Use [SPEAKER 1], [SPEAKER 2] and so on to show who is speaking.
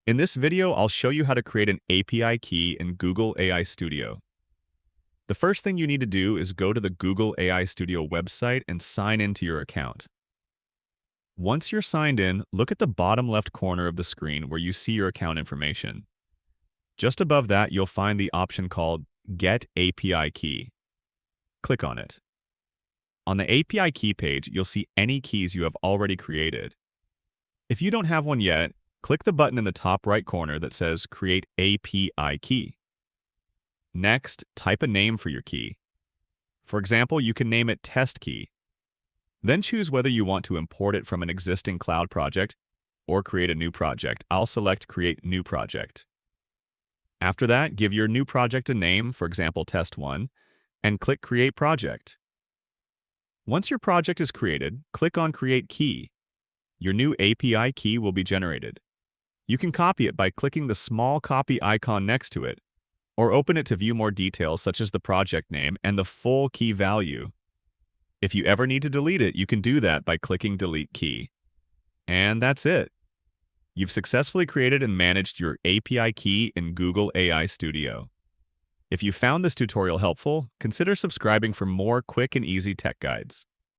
[SPEAKER 1] In this video, I'll show you how to create an API key in Google AI Studio. The first thing you need to do is go to the Google AI Studio website and sign into your account. Once you're signed in, look at the bottom left corner of the screen where you see your account information. Just above that, you'll find the option called Get API Key. Click on it. On the API key page, you'll see any keys you have already created. If you don't have one yet, click the button in the top right corner that says Create API Key. Next, type a name for your key. For example, you can name it Test Key. Then choose whether you want to import it from an existing cloud project or create a new project. I'll select Create New Project. After that, give your new project a name, for example, Test 1, and click Create Project. Once your project is created, click on Create Key. Your new API key will be generated. You can copy it by clicking the small copy icon next to it, or open it to view more details such as the project name and the full key value. If you ever need to delete it, you can do that by clicking Delete Key. And that's it. You've successfully created and managed your API key in Google AI Studio. If you found this tutorial helpful, consider subscribing for more quick and easy tech guides.